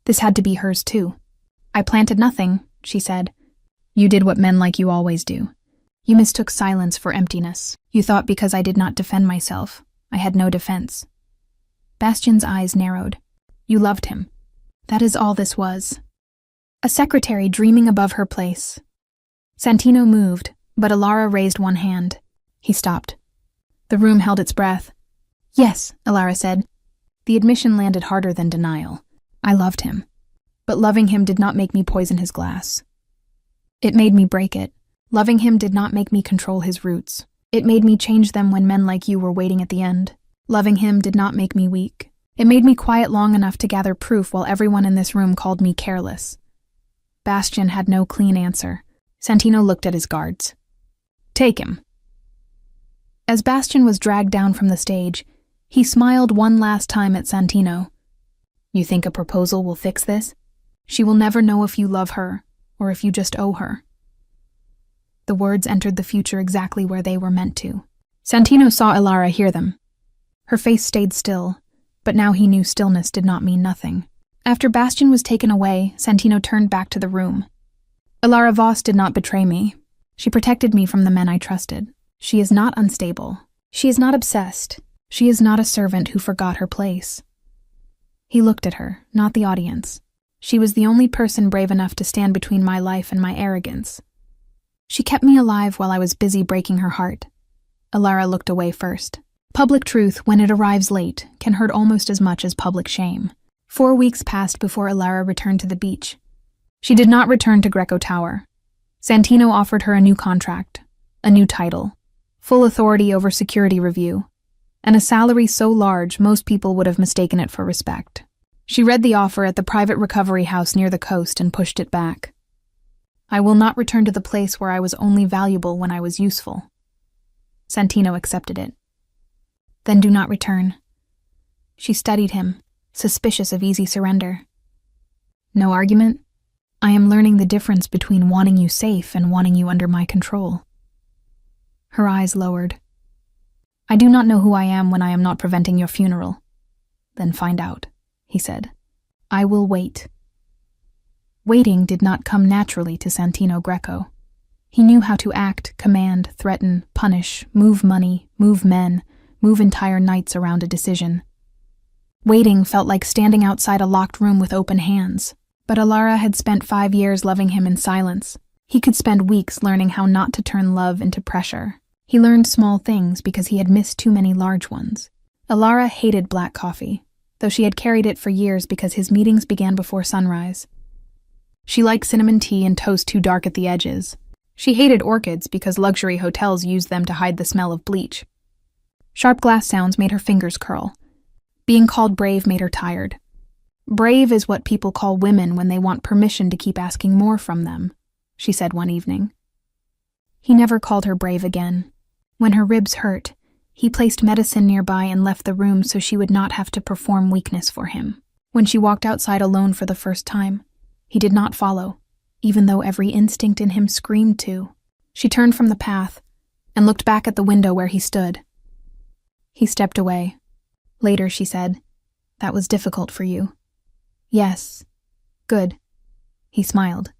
S1: This had to be hers too. I planted nothing, she said. You did what men like you always do. You mistook silence for emptiness. You thought because I did not defend myself, I had no defense. Bastian's eyes narrowed. You loved him. That is all this was. A secretary dreaming above her place. Santino moved, but Elara raised one hand. He stopped. The room held its breath. Yes, Elara said. The admission landed harder than denial. I loved him. But loving him did not make me poison his glass. It made me break it. Loving him did not make me control his roots. It made me change them when men like you were waiting at the end. Loving him did not make me weak. It made me quiet long enough to gather proof while everyone in this room called me careless. Bastian had no clean answer. Santino looked at his guards. Take him. As Bastian was dragged down from the stage, he smiled one last time at Santino. You think a proposal will fix this? She will never know if you love her, or if you just owe her. The words entered the future exactly where they were meant to. Santino saw Elara hear them. Her face stayed still, but now he knew stillness did not mean nothing. After Bastian was taken away, Santino turned back to the room. Elara Voss did not betray me. She protected me from the men I trusted. She is not unstable. She is not obsessed. She is not a servant who forgot her place. He looked at her, not the audience. She was the only person brave enough to stand between my life and my arrogance. She kept me alive while I was busy breaking her heart. Elara looked away first. Public truth, when it arrives late, can hurt almost as much as public shame. 4 weeks passed before Elara returned to the beach. She did not return to Greco Tower. Santino offered her a new contract, a new title, full authority over security review, and a salary so large most people would have mistaken it for respect. She read the offer at the private recovery house near the coast and pushed it back. I will not return to the place where I was only valuable when I was useful. Santino accepted it. Then do not return. She studied him, suspicious of easy surrender. No argument? I am learning the difference between wanting you safe and wanting you under my control. Her eyes lowered. I do not know who I am when I am not preventing your funeral. Then find out, he said. I will wait. Waiting did not come naturally to Santino Greco. He knew how to act, command, threaten, punish, move money, move men, move entire nights around a decision. Waiting felt like standing outside a locked room with open hands. But Alara had spent 5 years loving him in silence. He could spend weeks learning how not to turn love into pressure. He learned small things because he had missed too many large ones. Alara hated black coffee, though she had carried it for years because his meetings began before sunrise. She liked cinnamon tea and toast too dark at the edges. She hated orchids because luxury hotels used them to hide the smell of bleach. Sharp glass sounds made her fingers curl. Being called brave made her tired. Brave is what people call women when they want permission to keep asking more from them, she said one evening. He never called her brave again. When her ribs hurt, he placed medicine nearby and left the room so she would not have to perform weakness for him. When she walked outside alone for the first time, he did not follow, even though every instinct in him screamed to. She turned from the path and looked back at the window where he stood. He stepped away. Later, she said, "That was difficult for you." "Yes. Good." He smiled.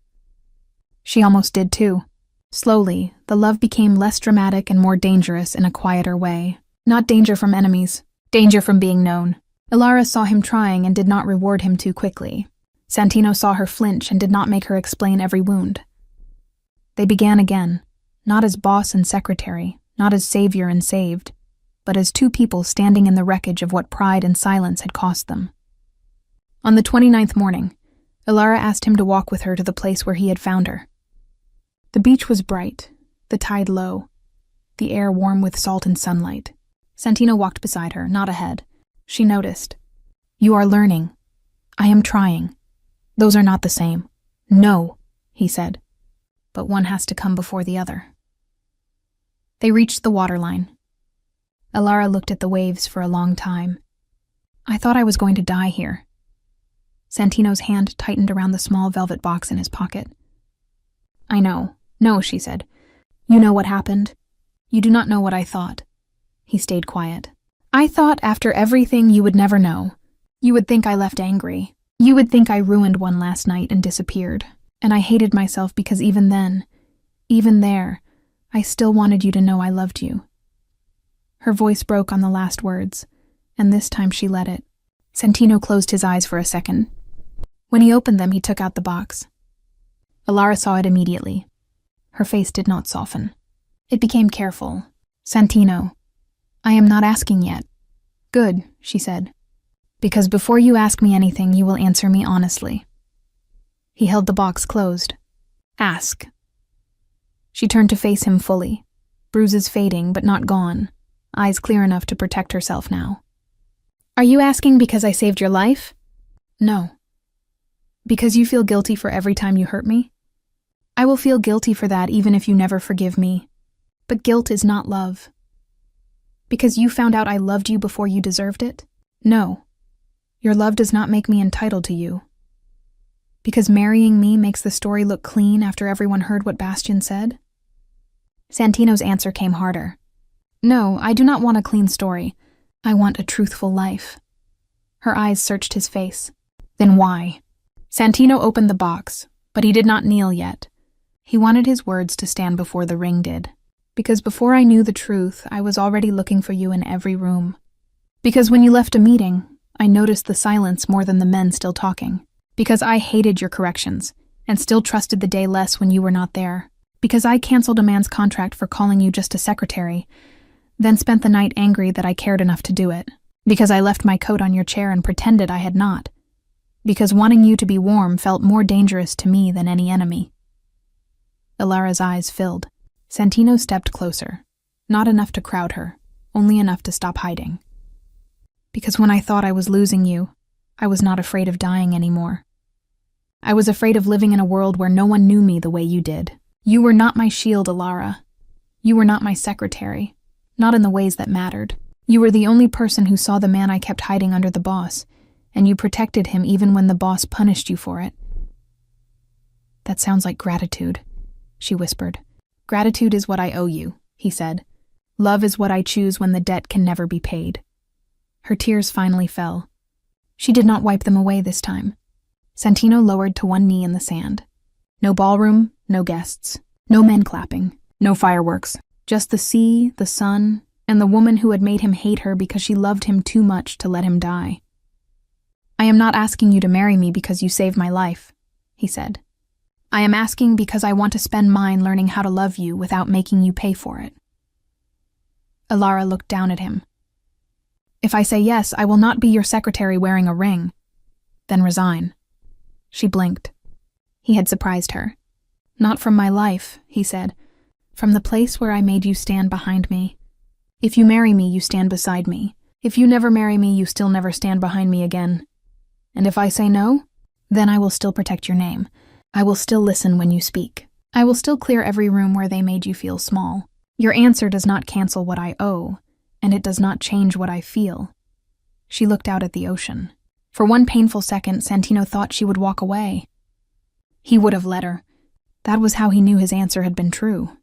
S1: She almost did too. Slowly, the love became less dramatic and more dangerous in a quieter way. Not danger from enemies, danger from being known. Alara saw him trying and did not reward him too quickly. Santino saw her flinch and did not make her explain every wound. They began again, not as boss and secretary, not as savior and saved, but as two people standing in the wreckage of what pride and silence had cost them. On the 29th morning, Alara asked him to walk with her to the place where he had found her. The beach was bright, the tide low, the air warm with salt and sunlight. Santino walked beside her, not ahead. She noticed. "You are learning. I am trying. Those are not the same." "No," he said. "But one has to come before the other." They reached the waterline. Alara looked at the waves for a long time. "I thought I was going to die here." Santino's hand tightened around the small velvet box in his pocket. "I know. No," she said. "You know what happened. You do not know what I thought." He stayed quiet. "I thought after everything you would never know. You would think I left angry. You would think I ruined one last night and disappeared. And I hated myself because even then, even there, I still wanted you to know I loved you." Her voice broke on the last words, and this time she let it. Santino closed his eyes for a second. When he opened them, he took out the box. Alara saw it immediately. Her face did not soften. It became careful. "Santino, I am not asking yet." "Good," she said. "Because before you ask me anything, you will answer me honestly." He held the box closed. "Ask." She turned to face him fully, bruises fading but not gone, eyes clear enough to protect herself now. "Are you asking because I saved your life?" "No." "Because you feel guilty for every time you hurt me?" "I will feel guilty for that even if you never forgive me. But guilt is not love." "Because you found out I loved you before you deserved it?" "No. Your love does not make me entitled to you." "Because marrying me makes the story look clean after everyone heard what Bastian said?" Santino's answer came harder. "No, I do not want a clean story. I want a truthful life." Her eyes searched his face. "Then why?" Santino opened the box, but he did not kneel yet. He wanted his words to stand before the ring did. "Because before I knew the truth, I was already looking for you in every room. Because when you left a meeting, I noticed the silence more than the men still talking. Because I hated your corrections, and still trusted the day less when you were not there. Because I canceled a man's contract for calling you just a secretary, then spent the night angry that I cared enough to do it. Because I left my coat on your chair and pretended I had not. Because wanting you to be warm felt more dangerous to me than any enemy." Alara's eyes filled. Santino stepped closer. Not enough to crowd her, only enough to stop hiding. "Because when I thought I was losing you, I was not afraid of dying anymore. I was afraid of living in a world where no one knew me the way you did. You were not my shield, Alara. You were not my secretary, not in the ways that mattered. You were the only person who saw the man I kept hiding under the boss, and you protected him even when the boss punished you for it." "That sounds like gratitude," she whispered. "Gratitude is what I owe you," he said. "Love is what I choose when the debt can never be paid." Her tears finally fell. She did not wipe them away this time. Santino lowered to one knee in the sand. No ballroom, no guests, no men clapping, no fireworks, just the sea, the sun, and the woman who had made him hate her because she loved him too much to let him die. I am not asking you to marry me because you saved my life, he said. I am asking because I want to spend mine learning how to love you without making you pay for it. Alara looked down at him. If I say yes, I will not be your secretary wearing a ring. Then resign. She blinked. He had surprised her. Not from my life, he said. From the place where I made you stand behind me. If you marry me, you stand beside me. If you never marry me, you still never stand behind me again. And if I say no, then I will still protect your name. I will still listen when you speak. I will still clear every room where they made you feel small. Your answer does not cancel what I owe, and it does not change what I feel. She looked out at the ocean. For one painful second, Santino thought she would walk away. He would have let her. That was how he knew his answer had been true.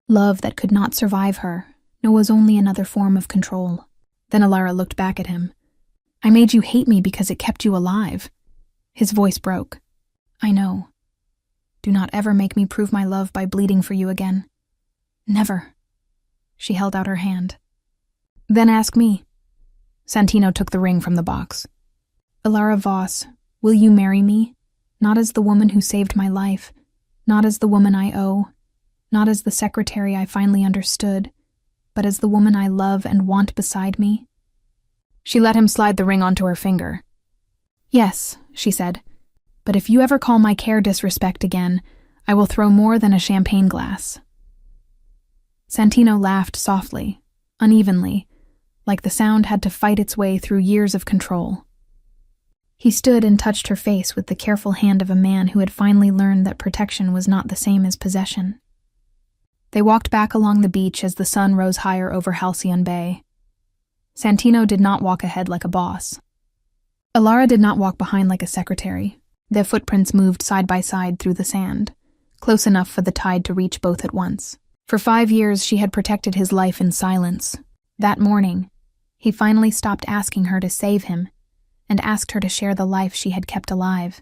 S1: Love that could not survive her, no, was only another form of control. Then Alara looked back at him. I made you hate me because it kept you alive. His voice broke. I know. Do not ever make me prove my love by bleeding for you again. Never. She held out her hand. Then ask me. Santino took the ring from the box. Alara Voss, will you marry me? Not as the woman who saved my life, not as the woman I owe, not as the secretary I finally understood, but as the woman I love and want beside me? She let him slide the ring onto her finger. Yes, she said, but if you ever call my care disrespect again, I will throw more than a champagne glass. Santino laughed softly, unevenly, like the sound had to fight its way through years of control. He stood and touched her face with the careful hand of a man who had finally learned that protection was not the same as possession. They walked back along the beach as the sun rose higher over Halcyon Bay. Santino did not walk ahead like a boss. Alara did not walk behind like a secretary. Their footprints moved side by side through the sand, close enough for the tide to reach both at once. For 5 years, she had protected his life in silence. That morning, he finally stopped asking her to save him and asked her to share the life she had kept alive.